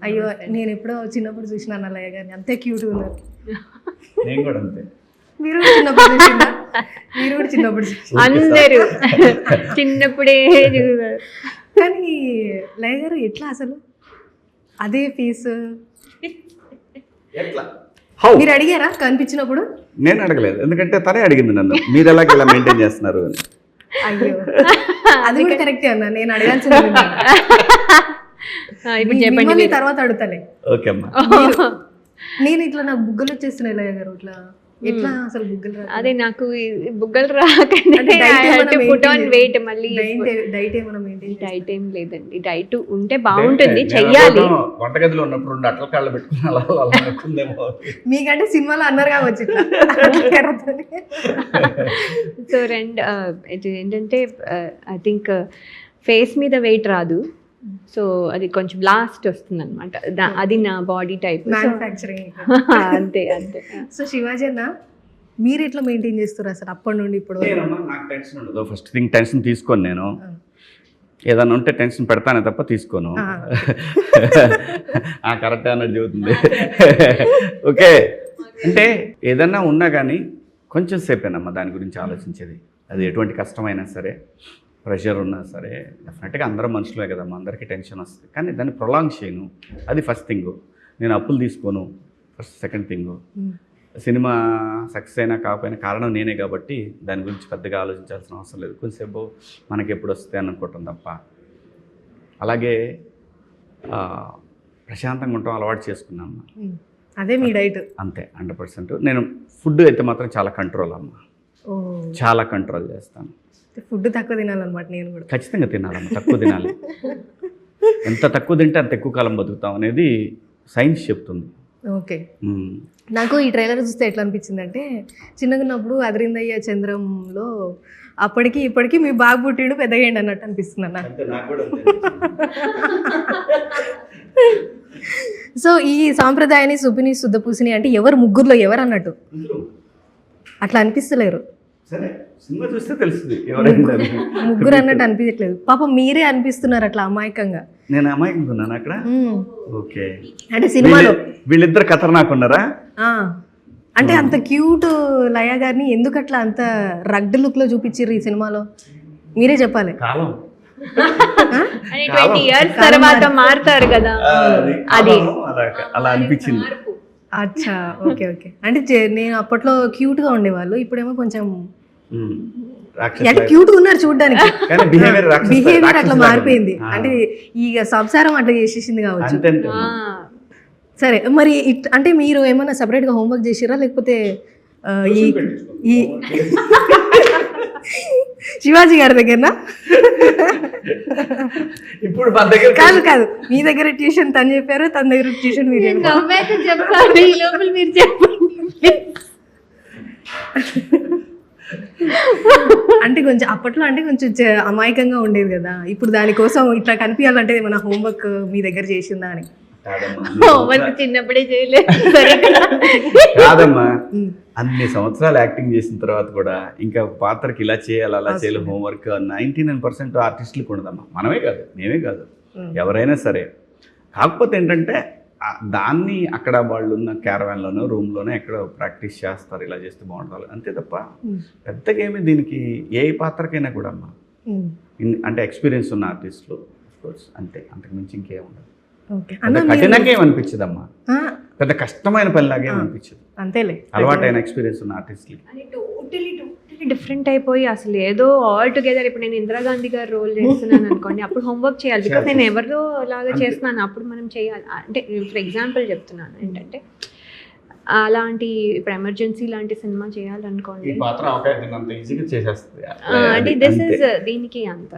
అయ్యో నేను ఎప్పుడో చిన్నప్పుడు చూసినాను అల్లయ్య గారిని, అంతే క్యూట్గా ఉన్నారు. నేను కూడా అంతే. మీరు కూడా చిన్నప్పుడు చూసిందా? మీరు కూడా చిన్నప్పుడు అందరూ చిన్నప్పుడే చూసారు. కానీ లయ గారు ఎట్లా అసలు అదే ఫీస్ మీరు అడిగారా కనిపించినప్పుడు? నేను అడగలేదు, ఎందుకంటే తనే అడిగింది నన్ను, మీరు ఎలాగ ఇలా మెయింటైన్ చేస్తున్నారు అని. అయ్యో అది కూడా కరెక్టే అన్నా, నేను అడగాల్సింది ఇప్పుడు చెప్పండి తర్వాత అడుగుతాలే. ఓకే అమ్మా. నేను ఇట్లా నాకు బుగ్గలు వచ్చేస్తున్నాయి లయ గారు, ఇట్లా ఎట్లా అసలు బుగ్గలు రాదు? అదే నాకు బుగ్గలు రాకండి వెయిట్ మళ్ళీ డైట్ ఏమైనా మెయింటైన్? డైట్ ఏం లేదండి, డైట్ ఉంటే బాగుంటుంది, చెయ్యాలి. వంటగదిలో ఉన్నప్పుడు 2 అట్ల కాళ్ళు పెట్టుకుని అలా మీకంటే సినిమాలో అన్నారు కావచ్చు ఇట్లా. సో ఏంటంటే ఐ థింక్ ఫేస్ మీద వెయిట్ రాదు, సో అది కొంచెం లాస్ట్ వస్తుంది అనమాట, అది నా బాడీ టైప్ మ్యానుఫ్యాక్చరింగ్. అంతే అంతే. సో శివాజీ అన్న మీరు ఎట్లా మెయింటైన్ చేస్తారు అసలు అప్పటి నుండి ఇప్పుడు? నాకు టెన్షన్ ఉండదు. ఫస్ట్ థింగ్ టెన్షన్ తీసుకోను నేను, ఏదన్నా ఉంటే టెన్షన్ పెడతానే తప్ప తీసుకోను. కరెక్ట్ అన్నట్టు చెబుతుంది. ఓకే, అంటే ఏదన్నా ఉన్నా కానీ కొంచెం సేపేనమ్మా దాని గురించి ఆలోచించేది. అది ఎటువంటి కష్టమైనా సరే, ప్రెషర్ ఉన్నా సరే, డెఫినెట్గా అందరం మనుషులే కదమ్మా, అందరికీ టెన్షన్ వస్తుంది. కానీ దాన్ని ప్రొలాంగ్ చేయను, అది ఫస్ట్ థింగ్. నేను అప్పులు తీసుకోను, first. Second thing, cinema success అయినా కాకపోయినా కారణం నేనే కాబట్టి దాని గురించి పెద్దగా ఆలోచించాల్సిన అవసరం లేదు. కొంచెంసేపు మనకి ఎప్పుడు వస్తే అని అనుకోవటం తప్ప. అలాగే ప్రశాంతంగా ఉండటం అలవాటు చేసుకున్నాను. అదే మీ డైట్? అంతే, 100%. నేను ఫుడ్ అయితే మాత్రం చాలా కంట్రోల్ అమ్మ, చాలా కంట్రోల్ చేస్తాను. ఫుడ్ తక్కువ తినాలన్నమాట. నేను కూడా ఖచ్చితంగా తినాలమ్మ, తక్కువ తినాలి. ఎంత తక్కువ తింటే అంత ఎక్కువ కాలం బతుకుతాం అనేది సైన్స్ చెప్తుంది. ఓకే, నాకు ఈ ట్రైలర్ చూస్తే ఎట్లా అనిపించింది అంటే, చిన్నగా ఉన్నప్పుడు అదరిందయ్య చంద్రంలో అప్పటికి ఇప్పటికి మీ బాగా పుట్టిండు పెద్దగేయండి అన్నట్టు అనిపిస్తుంది అన్న. సో ఈ సాంప్రదాయాన్ని సుపిని శుద్ధపూసిని అంటే ఎవరు ముగ్గురులో ఎవరు అన్నట్టు అట్లా అనిపిస్తలేరు. సినిమా చూస్తే తెలుస్తుంది ముగ్గురు అన్నట్టు అనిపించట్లేదు. పాపం మీరే అనిపిస్తున్నారు అట్లా అమాయకంగా. నేను అమాయకంగా ఉన్నాను అక్కడ. ఓకే, అంటే సినిమాలో వీళ్ళిద్దరు ఖతర్నాక్ ఉన్నారా? అంటే అంత క్యూట్ లయ గారిని ఎందుకు అట్లా అంత రగ్డ్ లుక్ లో చూపించారు ఈ సినిమాలో? మీరే చెప్పాలి. కాలం 20 years తర్వాత మారుతారు కదా, అది అలా అనిపించింది. అచ్చా, ఓకే ఓకే. అంటే నేను అప్పట్లో క్యూట్ గా ఉండేవాళ్ళు, ఇప్పుడేమో కొంచెం క్యూట్ గా ఉన్నారు చూడడానికి. బిహేవియర్ అట్లా మారిపోయింది, అంటే ఇక సంసారం అట్లా చేసేసింది కావచ్చు. సరే, మరి అంటే మీరు ఏమన్నా సపరేట్ గా హోంవర్క్ చేసిరా, లేకపోతే ఈ శివాజీ గారి దగ్గరనా? ఇప్పుడు కాదు కాదు, మీ దగ్గర ట్యూషన్ తను చెప్పారు, తన దగ్గర ట్యూషన్ మీరు చెప్పండి. అంటే కొంచెం అప్పట్లో అంటే కొంచెం అమాయకంగా ఉండేది కదా, ఇప్పుడు దానికోసం ఇట్లా కనిపించాలంటే ఏమైనా హోంవర్క్ మీ దగ్గర చేసిందా అని? హోంవర్క్ చిన్నప్పుడే చేయలేదు. కాదమ్మా, అన్ని సంవత్సరాలు యాక్టింగ్ చేసిన తర్వాత కూడా ఇంకా పాత్రకి ఇలా చేయాలి అలా చేయాలి హోంవర్క్ 99% ఆర్టిస్టులకు ఉండదమ్మా. మనమే కాదు, నేనే కాదు, ఎవరైనా సరే. కాకపోతే ఏంటంటే దాన్ని అక్కడ వాళ్ళు ఉన్న క్యారవాన్లోనో రూమ్లోనో ఎక్కడో ప్రాక్టీస్ చేస్తారు, ఇలా చేస్తే బాగుంటుంది అంతే తప్ప పెద్దగా ఏమి దీనికి ఏ పాత్రకైనా కూడా అమ్మా అంటే ఎక్స్పీరియన్స్ ఉన్న ఆర్టిస్టులు అఫ్కోర్స్ అంతే, అంతకుమించి ఇంకేముండదు. కఠినంగా ఏమనిపించదమ్మా, పెద్ద కష్టమైన పనిలాగా ఏమనిపించదు, అంతేలే. అలవాటైన ఎక్స్పీరియన్స్ ఉన్న ఆర్టిస్ట్లకి టోటలీ డిఫరెంట్ అయిపోయి అసలు ఏదో ఆల్ టుగెదర్. ఇప్పుడు నేను ఇందిరాగాంధీ గారు రోల్ చేస్తున్నాను అనుకోండి, అప్పుడు హోంవర్క్ చేయాలి, బికాస్ నేను ఎవరిదో లాగా చేస్తున్నాను, అప్పుడు మనం చేయాలి. అంటే ఫర్ ఎగ్జాంపుల్ చెప్తున్నాను ఏంటంటే, అలాంటి ఇప్పుడు ఎమర్జెన్సీ లాంటి సినిమా చేయాలనుకోండి, అంటే దిస్ ఇస్ దీనికి అంత